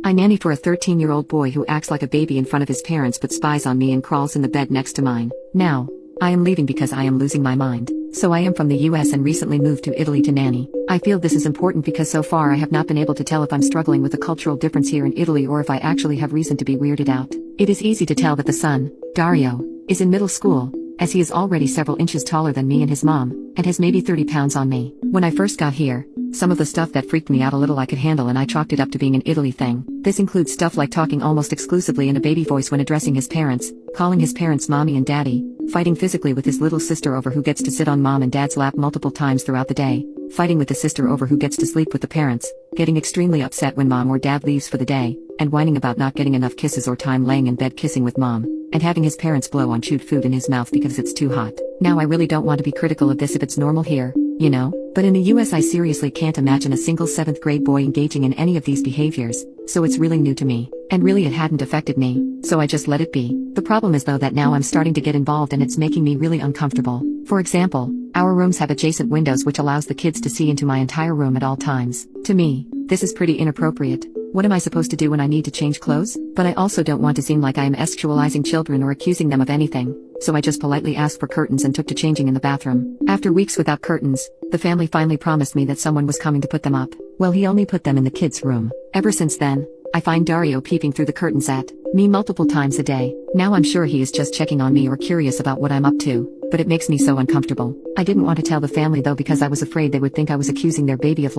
I nanny for a 13-year-old boy who acts like a baby in front of his parents but spies on me and crawls in the bed next to mine. Now, I am leaving because I am losing my mind. So I am from the US and recently moved to Italy to nanny. I feel this is important because so far I have not been able to tell if I'm struggling with a cultural difference here in Italy or if I actually have reason to be weirded out. It is easy to tell that the son, Dario, is in middle school, as he is already several inches taller than me and his mom, and has maybe 30 pounds on me. When I first got here, some of the stuff that freaked me out a little I could handle and I chalked it up to being an Italy thing. This includes stuff like talking almost exclusively in a baby voice when addressing his parents, calling his parents mommy and daddy, fighting physically with his little sister over who gets to sit on mom and dad's lap multiple times throughout the day, fighting with the sister over who gets to sleep with the parents, getting extremely upset when mom or dad leaves for the day, and whining about not getting enough kisses or time laying in bed kissing with mom, and having his parents blow on chewed food in his mouth because it's too hot. Now I really don't want to be critical of this if it's normal here, you know, but in the US I seriously can't imagine a single 7th grade boy engaging in any of these behaviors, so it's really new to me. And really it hadn't affected me, so I just let it be. The problem is though that now I'm starting to get involved and it's making me really uncomfortable. For example, our rooms have adjacent windows which allows the kids to see into my entire room at all times. To me, this is pretty inappropriate. What am I supposed to do when I need to change clothes? But I also don't want to seem like I am sexualizing children or accusing them of anything, so I just politely asked for curtains and took to changing in the bathroom. After weeks without curtains, the family finally promised me that someone was coming to put them up. Well, he only put them in the kids' room. Ever since then, I find Dario peeping through the curtains at me multiple times a day. Now I'm sure he is just checking on me or curious about what I'm up to, but it makes me so uncomfortable. I didn't want to tell the family though because I was afraid they would think I was accusing their baby of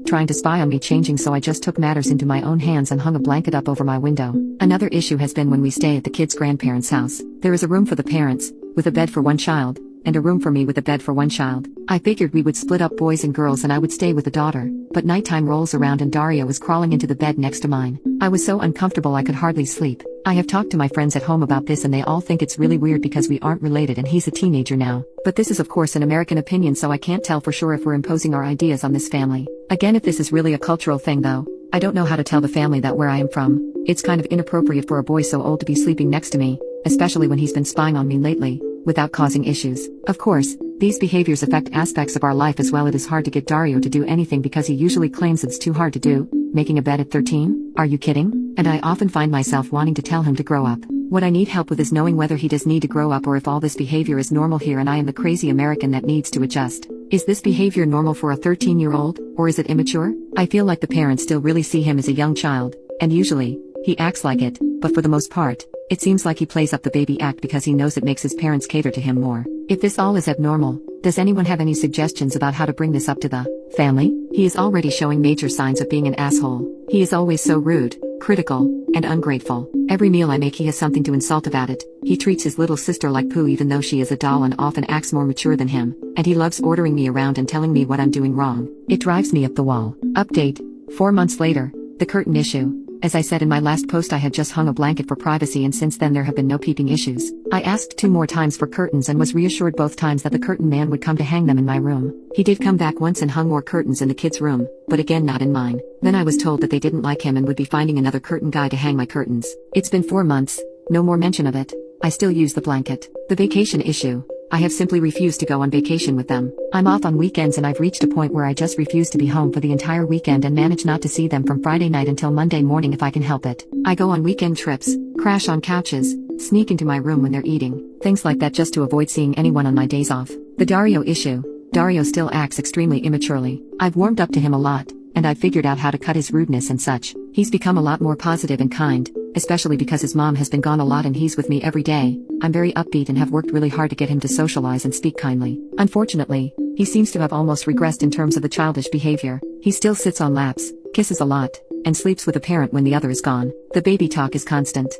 trying to spy on me changing, so I just took matters into my own hands and hung a blanket up over my window. Another issue has been when we stay at the kids' grandparents' house. There is a room for the parents, with a bed for one child, and a room for me with a bed for one child. I figured we would split up boys and girls and I would stay with the daughter, but nighttime rolls around and Dario is crawling into the bed next to mine. I was so uncomfortable I could hardly sleep. I have talked to my friends at home about this and they all think it's really weird because we aren't related and he's a teenager now. But this is of course an American opinion, so I can't tell for sure if we're imposing our ideas on this family. Again, if this is really a cultural thing though, I don't know how to tell the family that where I am from, it's kind of inappropriate for a boy so old to be sleeping next to me, especially when he's been spying on me lately, without causing issues. Of course, these behaviors affect aspects of our life as well. It is hard to get Dario to do anything because he usually claims it's too hard to do. Making a bed at 13? Are you kidding? And I often find myself wanting to tell him to grow up. What I need help with is knowing whether he does need to grow up or if all this behavior is normal here and I am the crazy American that needs to adjust. Is this behavior normal for a 13-year-old, or is it immature? I feel like the parents still really see him as a young child, and usually, he acts like it, but for the most part, it seems like he plays up the baby act because he knows it makes his parents cater to him more. If this all is abnormal, does anyone have any suggestions about how to bring this up to the family? He is already showing major signs of being an asshole. He is always so rude, critical, and ungrateful. Every meal I make he has something to insult about it. He treats his little sister like poo even though she is a doll and often acts more mature than him. And he loves ordering me around and telling me what I'm doing wrong. It drives me up the wall. Update. 4 months later. The curtain issue. As I said in my last post, I had just hung a blanket for privacy and since then there have been no peeping issues. I asked 2 more times for curtains and was reassured both times that the curtain man would come to hang them in my room. He did come back once and hung more curtains in the kids' room, but again not in mine. Then I was told that they didn't like him and would be finding another curtain guy to hang my curtains. It's been 4 months, no more mention of it. I still use the blanket. The vacation issue. I have simply refused to go on vacation with them. I'm off on weekends and I've reached a point where I just refuse to be home for the entire weekend and manage not to see them from Friday night until Monday morning if I can help it. I go on weekend trips, crash on couches, sneak into my room when they're eating, things like that just to avoid seeing anyone on my days off. The Dario issue. Dario still acts extremely immaturely. I've warmed up to him a lot, and I've figured out how to cut his rudeness and such. He's become a lot more positive and kind, especially because his mom has been gone a lot and he's with me every day. I'm very upbeat and have worked really hard to get him to socialize and speak kindly. Unfortunately, he seems to have almost regressed in terms of the childish behavior. He still sits on laps, kisses a lot, and sleeps with a parent when the other is gone. The baby talk is constant.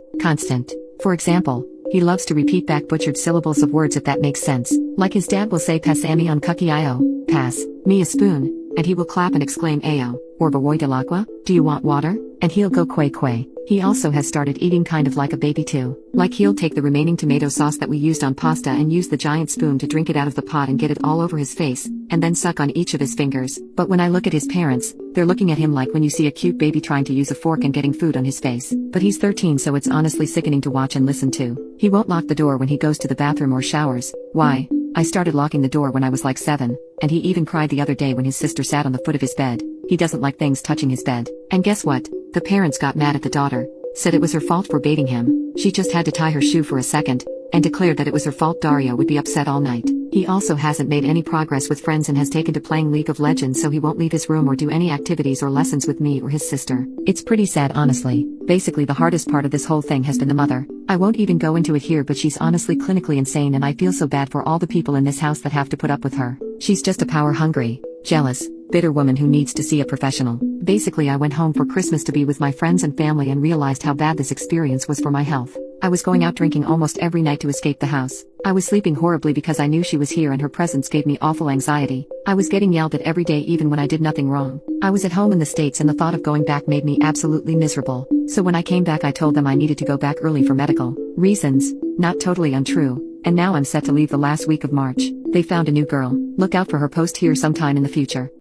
For example, he loves to repeat back butchered syllables of words if that makes sense. Like his dad will say "Passami on cookie io," pass me a spoon, and he will clap and exclaim "Ayo," or "Bawoy del agua, do you want water?" And he'll go "Quay quay." He also has started eating kind of like a baby too. Like he'll take the remaining tomato sauce that we used on pasta and use the giant spoon to drink it out of the pot and get it all over his face, and then suck on each of his fingers. But when I look at his parents, they're looking at him like when you see a cute baby trying to use a fork and getting food on his face. But he's 13, so it's honestly sickening to watch and listen to. He won't lock the door when he goes to the bathroom or showers. Why? I started locking the door when I was like 7, and he even cried the other day when his sister sat on the foot of his bed. He doesn't like things touching his bed. And guess what? The parents got mad at the daughter, said it was her fault for baiting him. She just had to tie her shoe for a second, and declared that it was her fault. Dario would be upset all night. He also hasn't made any progress with friends and has taken to playing League of Legends, so he won't leave his room or do any activities or lessons with me or his sister. It's pretty sad, honestly. Basically, the hardest part of this whole thing has been the mother. I won't even go into it here, but she's honestly clinically insane, and I feel so bad for all the people in this house that have to put up with her. She's just a power-hungry, jealous, bitter woman who needs to see a professional. Basically, I went home for Christmas to be with my friends and family and realized how bad this experience was for my health. I was going out drinking almost every night to escape the house. I was sleeping horribly because I knew she was here and her presence gave me awful anxiety. I was getting yelled at every day even when I did nothing wrong. I was at home in the States and the thought of going back made me absolutely miserable. So when I came back, I told them I needed to go back early for medical reasons. Not totally untrue. And now I'm set to leave the last week of March. They found a new girl. Look out for her post here sometime in the future.